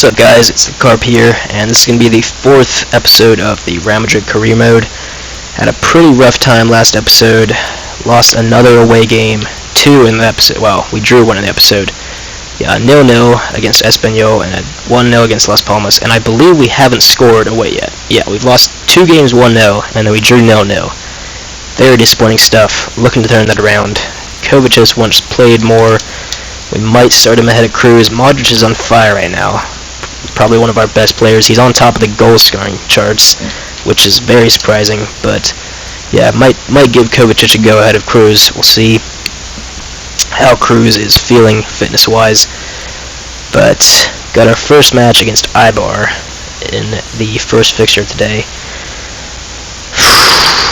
What's up, guys? It's the Carp here, and this is going to be the 4th episode of the Real Madrid career mode. Had a pretty rough time last episode. Lost another away game, 2 in the episode. Well, we drew 1 in the episode. Yeah, 0-0 against Espanyol and a 1-0 against Las Palmas, and I believe we haven't scored away yet. Yeah, we've lost 2 games 1-0, and then we drew 0-0. Very disappointing stuff. Looking to turn that around. Kovacic once played more. We might start him ahead of Cruz. Modric is on fire right now. Probably one of our best players. He's on top of the goal scoring charts, which is very surprising. But yeah, might give Kovacic a go ahead of Cruz. We'll see how Cruz is feeling fitness wise. But got our first match against Eibar in the first fixture today.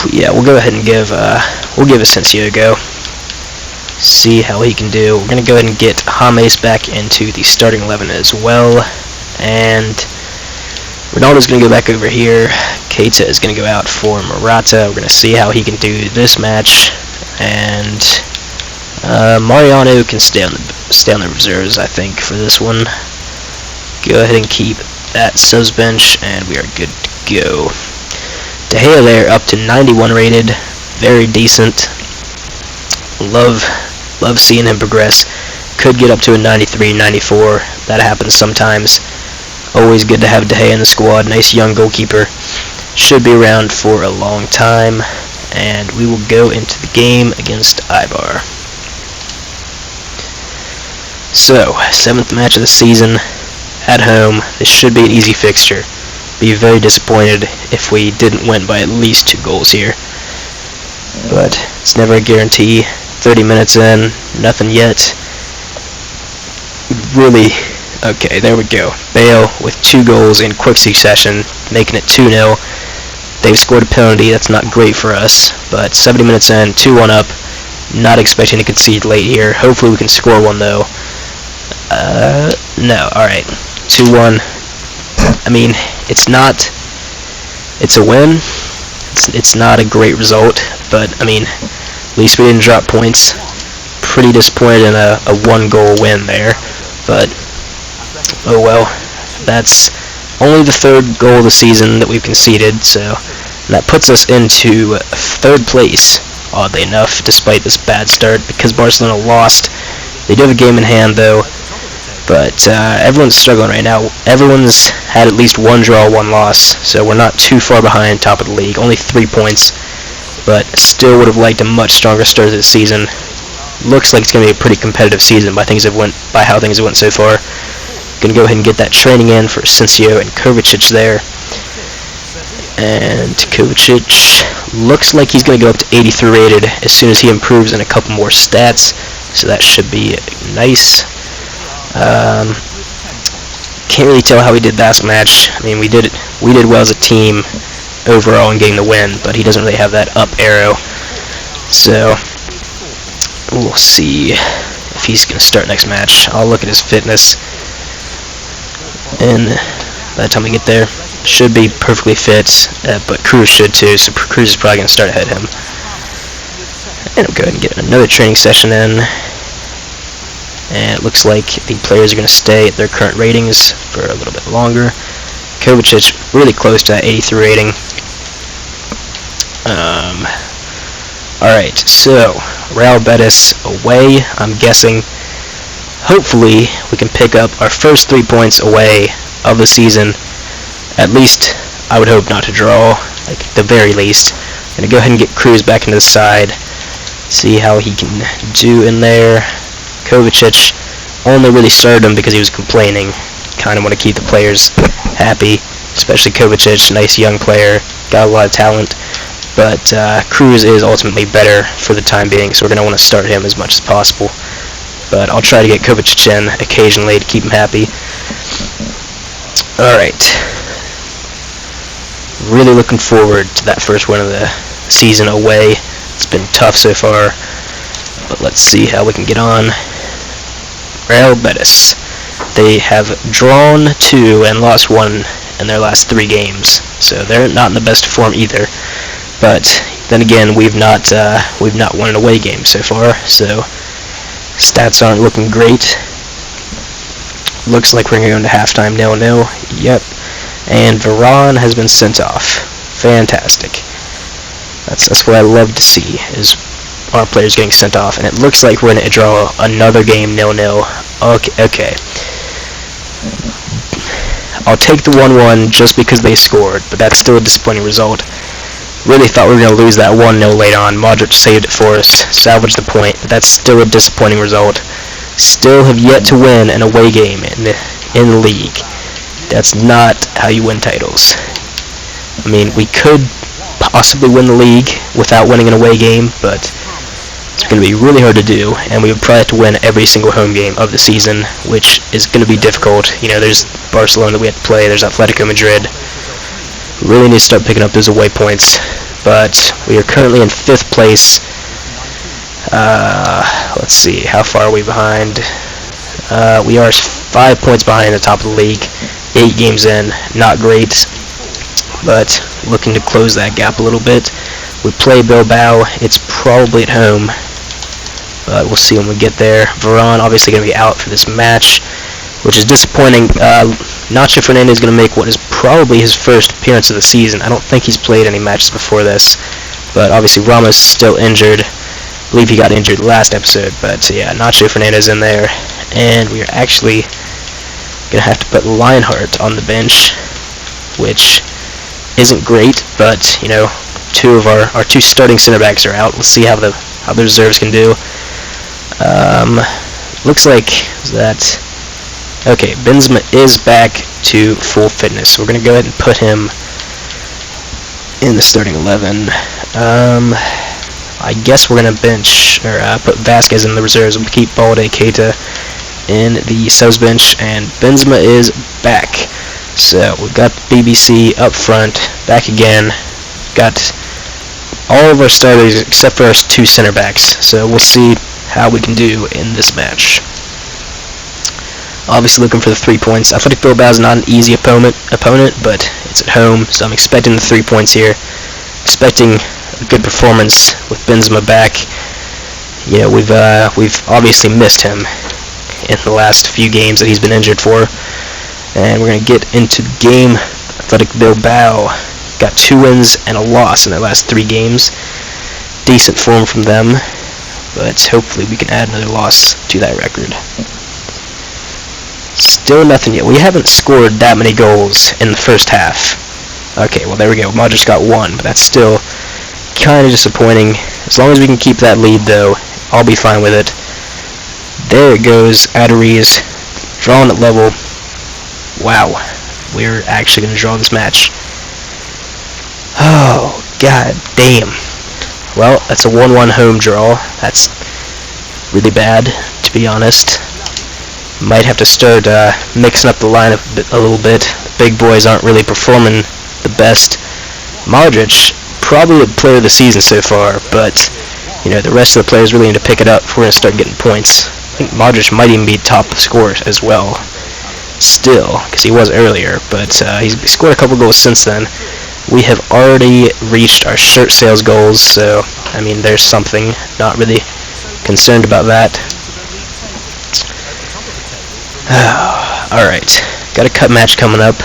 Yeah, we'll go ahead and give Asensio a go. See how he can do. We're gonna go ahead and get James back into the starting 11 as well. And Ronaldo's going to go back over here. Keita is going to go out for Morata. We're going to see how he can do this match. And Mariano can stay on the reserves, I think, for this one. Go ahead and keep that subs bench, and we are good to go. De Gea there, up to 91 rated. Very decent. Love seeing him progress. Could get up to a 93, 94. That happens sometimes. Always good to have De Gea in the squad. Nice young goalkeeper. Should be around for a long time. And we will go into the game against Eibar. So, 7th match of the season at home. This should be an easy fixture. Be very disappointed if we didn't win by at least 2 goals here. But it's never a guarantee. 30 minutes in, nothing yet. Really. Okay, there we go. Bale with 2 goals in quick succession, making it 2-0. They've scored a penalty. That's not great for us, but 70 minutes in, 2-1 up. Not expecting to concede late here. Hopefully we can score one, though. No, alright. 2-1. I mean, it's a win. It's not a great result, but, I mean, at least we didn't drop points. Pretty disappointed in a 1-goal win there, but oh well. That's only the 3rd goal of the season that we've conceded, so that puts us into 3rd place, oddly enough, despite this bad start, because Barcelona lost. They do have a game in hand, though, but everyone's struggling right now. Everyone's had at least 1 draw, 1 loss, so we're not too far behind top of the league. Only 3 points, but still would have liked a much stronger start to the season. Looks like it's going to be a pretty competitive season by how things have went so far. Going to go ahead and get that training in for Asensio and Kovacic there. And Kovacic looks like he's going to go up to 83 rated as soon as he improves in a couple more stats. So that should be nice. Can't really tell how he did last match. I mean, we did well as a team overall in getting the win, but he doesn't really have that up arrow. So we'll see if he's going to start next match. I'll look at his fitness. And by the time we get there, should be perfectly fit, but Cruz should too, so Cruz is probably going to start ahead of him. And we'll go ahead and get another training session in. And it looks like the players are going to stay at their current ratings for a little bit longer. Kovacic really close to that 83 rating. Alright, so Real Betis away, I'm guessing. Hopefully we can pick up our first 3 points away of the season. At least I would hope not to draw, like at the very least. Gonna go ahead and get Cruz back into the side, see how he can do in there. Kovacic only really started him because he was complaining. Kind of want to keep the players happy, especially Kovacic, nice young player, got a lot of talent. But Cruz is ultimately better for the time being, so we're gonna want to start him as much as possible. But I'll try to get Kovacic in occasionally to keep him happy. Alright. Really looking forward to that first win of the season away. It's been tough so far, but let's see how we can get on. Real Betis. They have drawn 2 and lost 1 in their last 3 games, so they're not in the best form either. But then again, we've not won an away game so far, so stats aren't looking great, looks like we're going to go into halftime 0-0. Yep. And Varane has been sent off. Fantastic. That's what I love to see, is our players getting sent off. And it looks like we're going to draw another game 0-0. Okay. I'll take the 1-1 just because they scored, but that's still a disappointing result. Really thought we were going to lose that 1-0 late on. Modric saved it for us, salvaged the point, but that's still a disappointing result. Still have yet to win an away game in the league. That's not how you win titles. I mean, we could possibly win the league without winning an away game, but it's going to be really hard to do, and we would probably have to win every single home game of the season, which is going to be difficult. You know, there's Barcelona that we have to play, there's Atletico Madrid. We really need to start picking up those away points, but we are currently in 5th place. Let's see, how far are we behind? We are 5 points behind the top of the league, 8 games in, not great, but looking to close that gap a little bit. We play Bilbao, it's probably at home, but we'll see when we get there. Varane obviously going to be out for this match, which is disappointing. Nacho Fernandez is going to make what is probably his first appearance of the season. I don't think he's played any matches before this, but obviously Ramos is still injured. I believe he got injured last episode, but yeah, Nacho Fernandez in there, and we are actually going to have to put Lionheart on the bench, which isn't great, but you know, two of our two starting center backs are out. Let's see how the reserves can do. Looks like that. Okay, Benzema is back to full fitness, so we're gonna go ahead and put him in the starting 11. I guess we're gonna bench or put Vasquez in the reserves. We'll keep Balde, Keita in the subs bench, and Benzema is back. So we've got BBC up front, back again. Got all of our starters except for our 2 center backs. So we'll see how we can do in this match. Obviously looking for the 3 points. Athletic Bilbao is not an easy opponent, but it's at home, so I'm expecting the 3 points here. Expecting a good performance with Benzema back. You know, we've obviously missed him in the last few games that he's been injured for. And we're going to get into the game. Athletic Bilbao got 2 wins and a loss in their last 3 games. Decent form from them, but hopefully we can add another loss to that record. Still nothing yet. We haven't scored that many goals in the first half. Okay, well there we go. Modric got 1, but that's still kind of disappointing. As long as we can keep that lead, though, I'll be fine with it. There it goes. Aduriz drawing at level. Wow, we're actually going to draw this match. Oh, god damn. Well, that's a 1-1 home draw. That's really bad, to be honest. Might have to start mixing up the lineup a little bit. The big boys aren't really performing the best. Modric, probably the player of the season so far, but you know, the rest of the players really need to pick it up if we're going to start getting points. I think Modric might even be top scorer as well. Still, because he was earlier, but he's scored a couple goals since then. We have already reached our shirt sales goals, so I mean, there's something. Not really concerned about that. Alright, got a cup match coming up.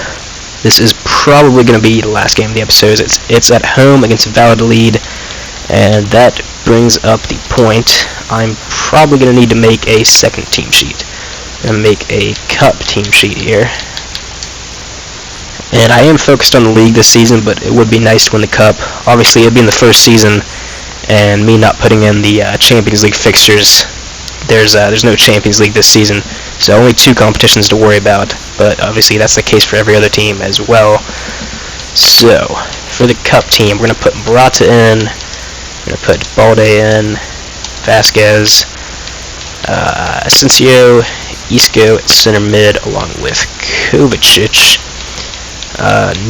This is probably going to be the last game of the episode. It's at home against Valladolid, and that brings up the point. I'm probably going to need to make a second team sheet. I'm going to make a cup team sheet here. And I am focused on the league this season, but it would be nice to win the cup. Obviously, it'd be in the first season, and me not putting in the Champions League fixtures. There's no Champions League this season, so only 2 competitions to worry about. But obviously, that's the case for every other team as well. So, for the cup team, we're going to put Morata in. We're going to put Balde in. Vasquez. Asensio. Isco at center mid, along with Kovacic.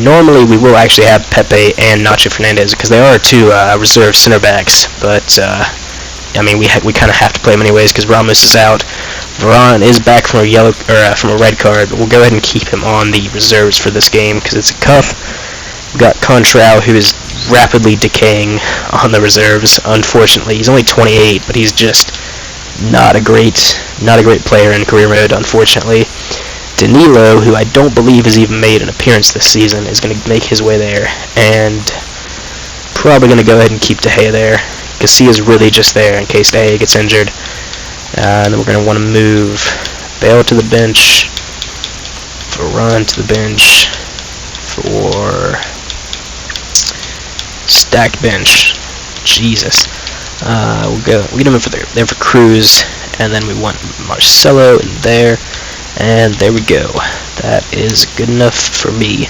Normally we will actually have Pepe and Nacho Fernandez because they are 2 reserve center backs, but I mean we kind of have to play them anyways because Ramos is out. Varane is back from a from a red card, but we'll go ahead and keep him on the reserves for this game because it's a cup. We've got Contrao, who is rapidly decaying on the reserves. Unfortunately, he's only 28, but he's just not a great player in career mode, unfortunately. Danilo, who I don't believe has even made an appearance this season, is going to make his way there, and probably going to go ahead and keep De Gea there. Casillas really just there in case De Gea gets injured. And then we're going to want to move Bale to the bench, Varane to the bench, for stacked bench. Jesus. We'll get him in for there for Cruz, and then we want Marcelo in there, and there we go. That is good enough for me.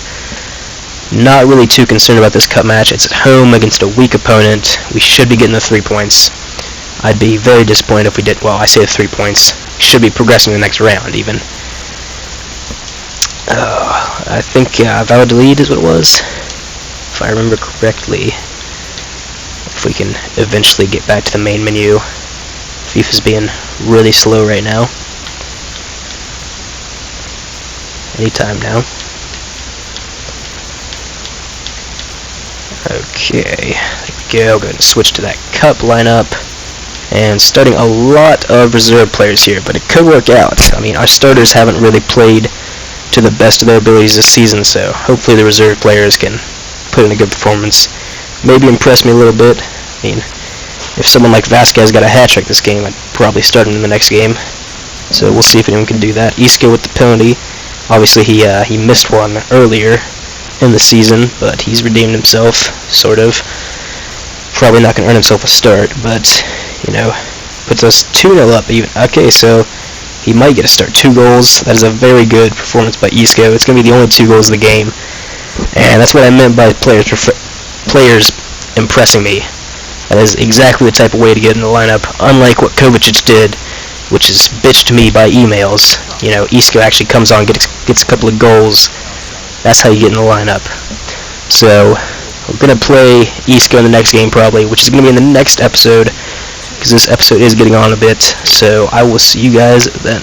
Not really too concerned about this cup match. It's at home against a weak opponent. We should be getting the 3 points. I'd be very disappointed if we did. Well, I say the 3 points. We should be progressing to the next round, even. I think Valladolid is what it was, if I remember correctly. If we can eventually get back to the main menu. FIFA's being really slow right now. Anytime now. Okay, there we go. Go ahead and switch to that cup lineup. And starting a lot of reserve players here, but it could work out. I mean, our starters haven't really played to the best of their abilities this season, so hopefully the reserve players can put in a good performance. Maybe impress me a little bit. I mean, if someone like Vasquez got a hat-trick this game, I'd probably start him in the next game. So we'll see if anyone can do that. Isco with the penalty. Obviously, he missed one earlier in the season, but he's redeemed himself, sort of. Probably not going to earn himself a start, but, you know, puts us 2-0 up even. Okay, so he might get a start. 2 goals. That is a very good performance by Isco. It's going to be the only 2 goals of the game. And that's what I meant by players impressing me. That is exactly the type of way to get in the lineup, unlike what Kovacic did, which is bitched to me by emails. You know, Isco actually comes on, gets a couple of goals. That's how you get in the lineup. So we're going to play Isco in the next game probably, which is going to be in the next episode, because this episode is getting on a bit. So I will see you guys then.